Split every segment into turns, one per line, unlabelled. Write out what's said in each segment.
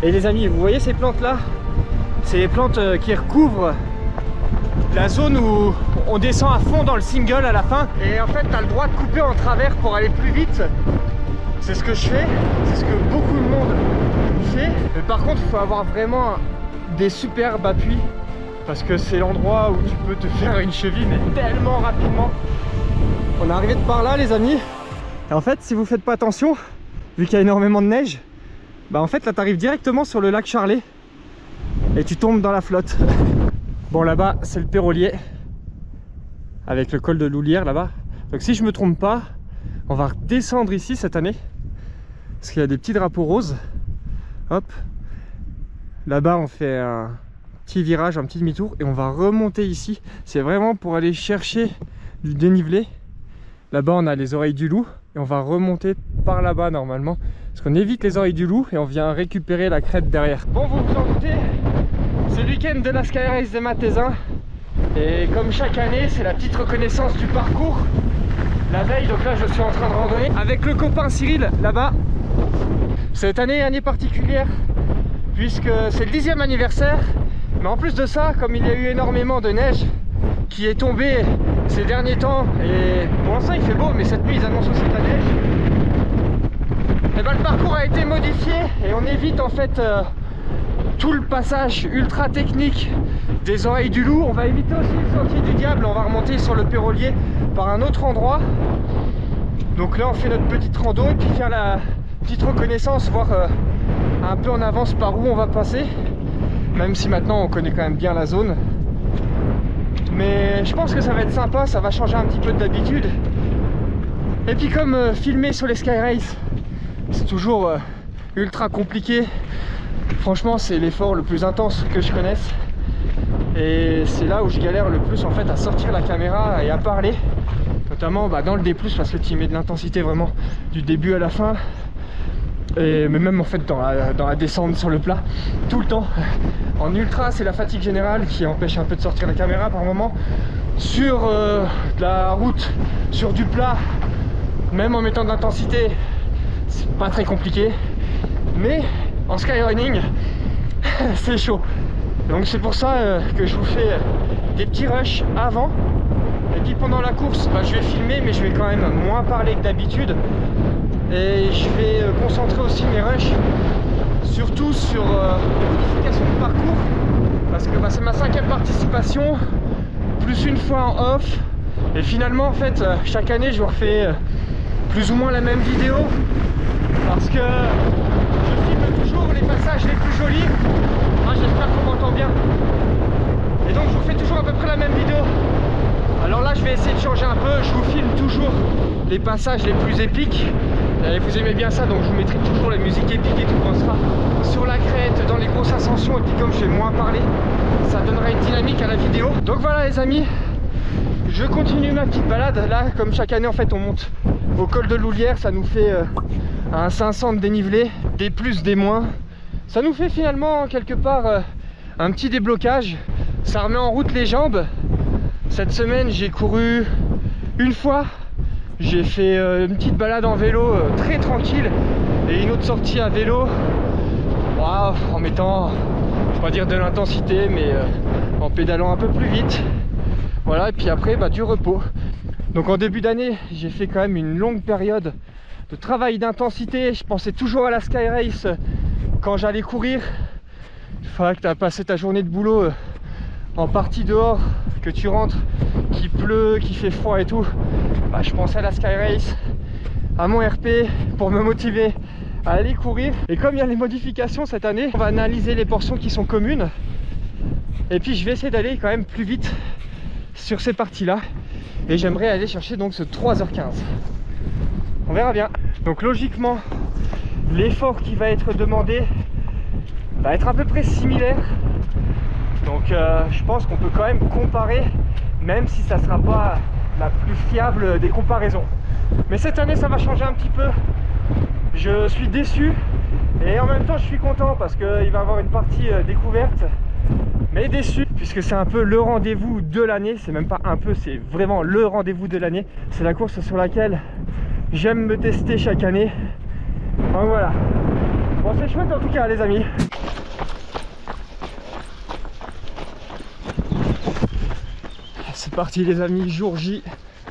Et les amis, vous voyez ces plantes là? C'est les plantes qui recouvrent la zone où on descend à fond dans le single à la fin. Et en fait, tu as le droit de couper en travers pour aller plus vite. C'est ce que je fais, c'est ce que beaucoup de monde fait. Mais par contre, il faut avoir vraiment des superbes appuis parce que c'est l'endroit où tu peux te faire une cheville, mais tellement rapidement. On est arrivé de par là, les amis. Et en fait, si vous faites pas attention, vu qu'il y a énormément de neige, bah en fait là tu arrives directement sur le lac Charlet et tu tombes dans la flotte. Bon, là-bas c'est le Pérolier avec le col de Loulière là-bas. Donc si je me trompe pas, on va redescendre ici cette année parce qu'il y a des petits drapeaux roses. Hop, là-bas on fait un petit virage, un petit demi-tour et on va remonter ici. C'est vraiment pour aller chercher du dénivelé. Là-bas on a les oreilles du loup et on va remonter par là-bas normalement parce qu'on évite les oreilles du loup et on vient récupérer la crête derrière. Bon, vous vous en doutez, c'est le week-end de la Sky Race des Matézins et comme chaque année c'est la petite reconnaissance du parcours la veille. Donc là je suis en train de randonner avec le copain Cyril là-bas. Cette année particulière puisque c'est le 10e anniversaire, mais en plus de ça, comme il y a eu énormément de neige qui est tombée ces derniers temps, et pour l'instant il fait beau, mais cette nuit ils annoncent aussi de la neige, et ben le parcours a été modifié et on évite en fait tout le passage ultra technique des oreilles du loup. On va éviter aussi le sentier du diable, on va remonter sur le Pérolier par un autre endroit. Donc là on fait notre petite rando et puis faire la petite reconnaissance, voir un peu en avance par où on va passer, même si maintenant on connaît quand même bien la zone. Mais je pense que ça va être sympa, ça va changer un petit peu d'habitude. Et puis comme filmer sur les Sky Race, c'est toujours ultra compliqué. Franchement, c'est l'effort le plus intense que je connaisse. Et c'est là où je galère le plus en fait à sortir la caméra et à parler. Notamment dans le D+, parce que tu y mets de l'intensité vraiment du début à la fin. Mais même en fait dans la descente sur le plat, tout le temps. En ultra, c'est la fatigue générale qui empêche un peu de sortir la caméra par moment. Sur de la route, sur du plat, même en mettant de l'intensité, c'est pas très compliqué. Mais en skyrunning, c'est chaud. Donc c'est pour ça que je vous fais des petits rushs avant. Et puis pendant la course, je vais filmer, mais je vais quand même moins parler que d'habitude. Et je vais concentrer aussi mes rushs surtout sur les modifications de parcours, parce que c'est ma 5e participation plus une fois en off. Et finalement en fait chaque année je vous refais plus ou moins la même vidéo parce que je filme toujours les passages les plus jolis. J'espère qu'on m'entend bien. Et donc je vous fais toujours à peu près la même vidéo. Alors là je vais essayer de changer un peu, je vous filme toujours les passages les plus épiques. Et vous aimez bien ça, donc je vous mettrai toujours la musique épique et tout quand on sera sur la crête, dans les grosses ascensions. Et puis comme je vais moins parler, ça donnera une dynamique à la vidéo. Donc voilà les amis, je continue ma petite balade. Là comme chaque année en fait on monte au col de Loulière, ça nous fait un 500 de dénivelé, des plus, des moins. Ça nous fait finalement quelque part un petit déblocage. Ça remet en route les jambes. Cette semaine j'ai couru une fois. J'ai fait une petite balade en vélo très tranquille et une autre sortie à vélo en mettant, je vais pas dire de l'intensité, mais en pédalant un peu plus vite. Voilà, et puis après du repos. Donc en début d'année j'ai fait quand même une longue période de travail d'intensité. Je pensais toujours à la Sky Race quand j'allais courir. Il faudrait que tu as passé ta journée de boulot en partie dehors, que tu rentres, qu'il pleut, qu'il fait froid et tout. Je pensais à la Sky Race, à mon RP pour me motiver à aller courir. Et comme il y a les modifications cette année, on va analyser les portions qui sont communes. Et puis je vais essayer d'aller quand même plus vite sur ces parties là. Et j'aimerais aller chercher donc ce 3h15. On verra bien. Donc logiquement, l'effort qui va être demandé va être à peu près similaire. Donc je pense qu'on peut quand même comparer, même si ça ne sera pas la plus fiable des comparaisons. Mais cette année ça va changer un petit peu. Je suis déçu et en même temps je suis content parce qu'il va y avoir une partie découverte. Mais déçu puisque c'est un peu le rendez-vous de l'année. C'est même pas un peu, c'est vraiment le rendez-vous de l'année. C'est la course sur laquelle j'aime me tester chaque année. Donc voilà. Bon, c'est chouette en tout cas les amis. c'est parti les amis, jour J.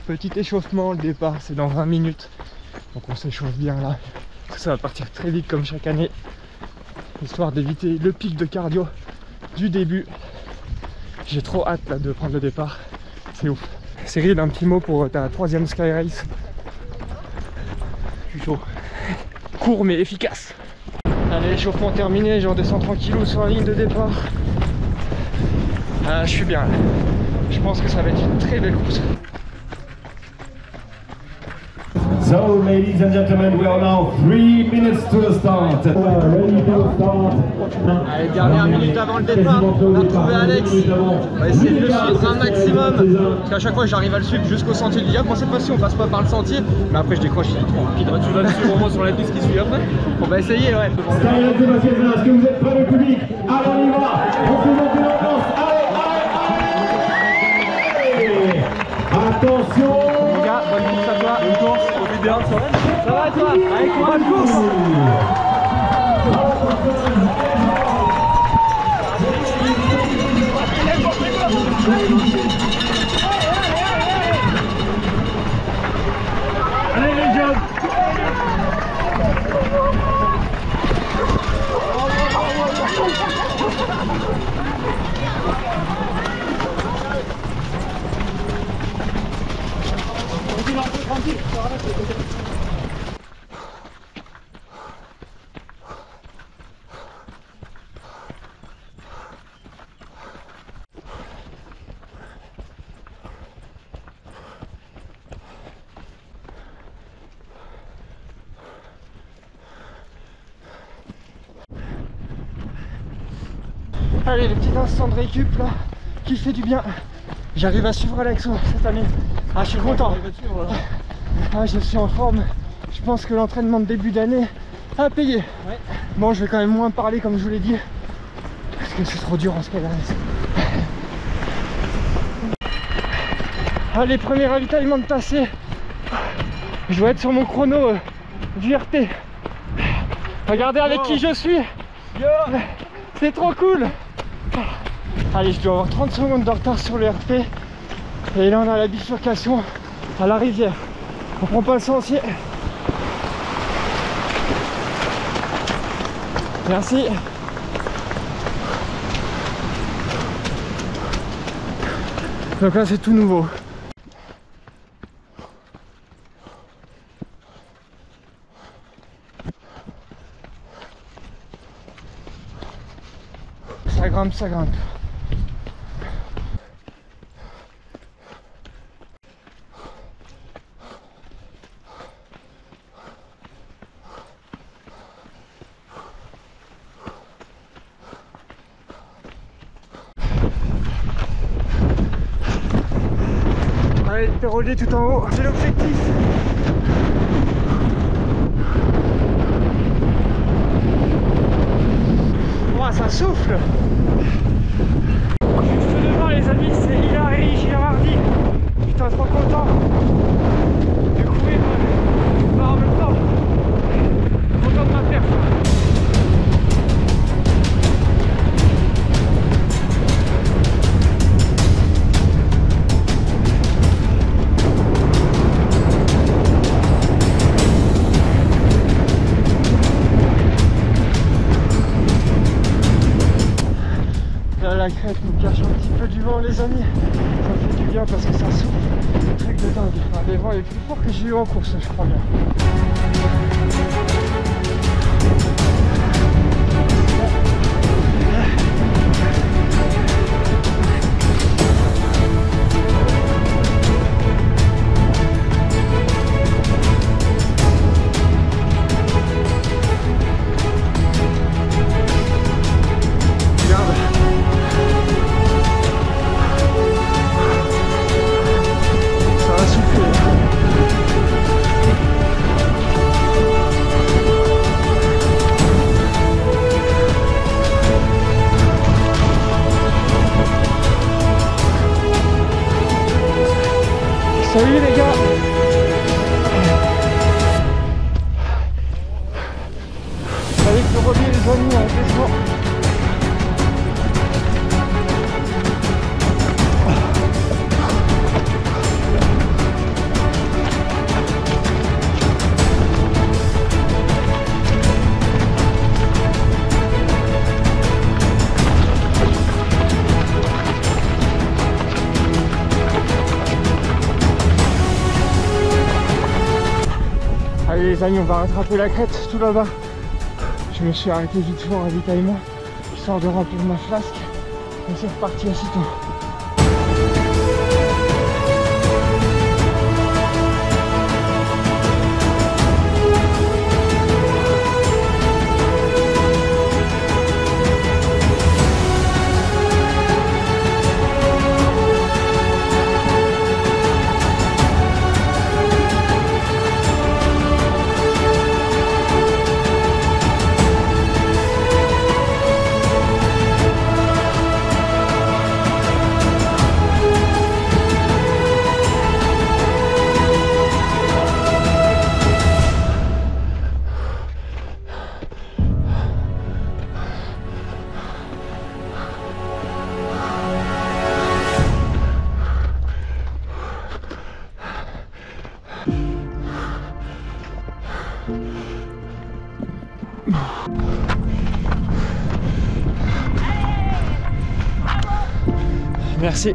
Petit échauffement, le départ c'est dans 20 minutes. Donc on s'échauffe bien là. Ça va partir très vite comme chaque année. Histoire d'éviter le pic de cardio du début. J'ai trop hâte là de prendre le départ. C'est ouf. Cyril, un petit mot pour ta 3e Sky Race. Je suis chaud. Court mais efficace. Allez, échauffement terminé, je redescends tranquillou sur la ligne de départ. Ah, je suis bien là. Je pense que ça va être une très belle course.
So, ladies and gentlemen, we are now 3 minutes to the start. Ready to start.
Allez, dernière minute avant le départ, on a retrouvé Alex. On va essayer de le suivre un maximum. Parce qu'à chaque fois, j'arrive à le suivve jusqu'au sentier du diable. Bon, cette fois-ci, on passe pas par le sentier. Mais après, je décroche, il est trop rapide. Tu vas le suivre au moins sur la piste qui suit après. On va essayer, ouais.
Skyline Sébastien, est-ce que vous êtes prêts le public? Allez, on y va. On fait monter l'ambiance. Allez. Attention.
Les gars, bonne course à toi. Bonne course, profite bien. Ça va et toi? Allez, bonne course.
Allez les jeunes.
Allez, le petit instant de récup là, qui fait du bien. J'arrive à suivre Alex cette année. Ah, je suis content. Ah, je suis en forme. Je pense que l'entraînement de début d'année a payé. Ouais. Bon, je vais quand même moins parler comme je vous l'ai dit. Parce que c'est trop dur en Sky Race. Allez, premier ravitaillement de passé. Je dois être sur mon chrono du RP. Regardez avec qui je suis. C'est trop cool. Allez, je dois avoir 30 secondes de retard sur le RP. Et là on a la bifurcation à la rivière. On prend pas le sentier. Merci. Donc là c'est tout nouveau. Ça grimpe, ça grimpe. Allez, péroler tout en haut, c'est l'objectif. Oh, ça souffle. Juste devant les amis, c'est Hilary Girardi. Putain, trop content de courir en même temps. Content de ma perf. La crête nous cache un petit peu du vent les amis, ça fait du bien parce que ça souffle, truc de dingue. Le vent est plus fort que j'ai eu en course je crois bien. Salut les gars. Avec le relier les amis, on descend. Allez les amis, on va rattraper la crête tout là-bas. Je me suis arrêté vite fait en ravitaillement, histoire de remplir ma flasque. Et c'est reparti aussitôt. Merci.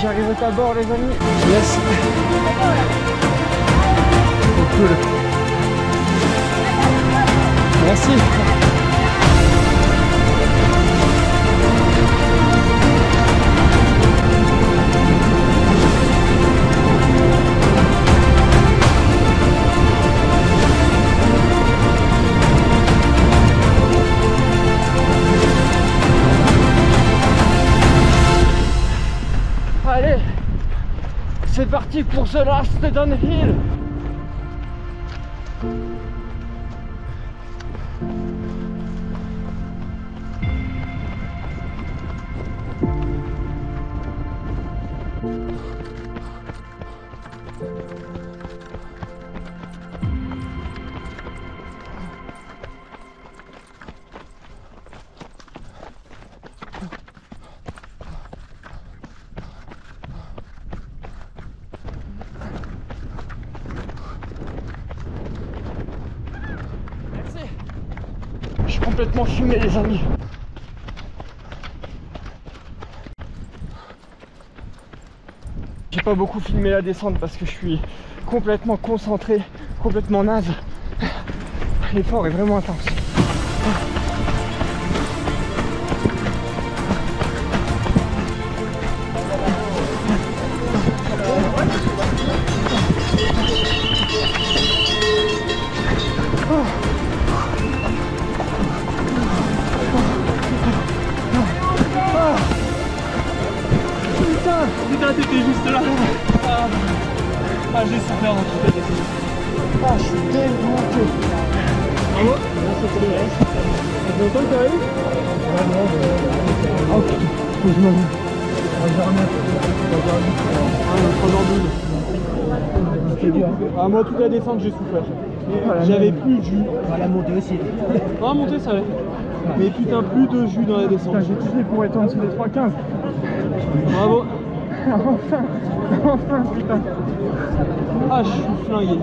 J'arrive au bord les amis. Yes. C'est cool. Merci. Allez, c'est parti pour The Last Downhill. Je suis complètement fumé les amis. J'ai pas beaucoup filmé la descente parce que je suis complètement concentré, complètement naze. L'effort est vraiment intense.
Putain, t'étais juste là. Ah, j'ai souffert dans toute la descente.
Ah, je suis dégoûté.
Bravo. Ça fait longtemps que t'arrives? Ouais, non,
oh putain, faut que je me remette.
C'était dur. Ah, moi, toute la descente, j'ai souffert. J'avais plus de jus.
La montée aussi.
Non, monter, ça allait. Mais putain, plus de jus dans la descente.
J'ai tout fait pour être en dessous des 3,15.
Bravo.
Enfin, enfin, putain.
Ah, je suis flingué.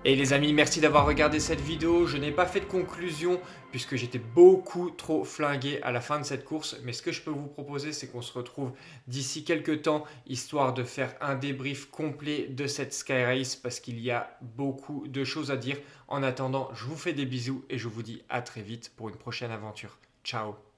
Et les amis, merci d'avoir regardé cette vidéo. Je n'ai pas fait de conclusion puisque j'étais beaucoup trop flingué à la fin de cette course. Mais ce que je peux vous proposer, c'est qu'on se retrouve d'ici quelques temps, histoire de faire un débrief complet de cette Sky Race parce qu'il y a beaucoup de choses à dire. En attendant, je vous fais des bisous et je vous dis à très vite pour une prochaine aventure. Ciao!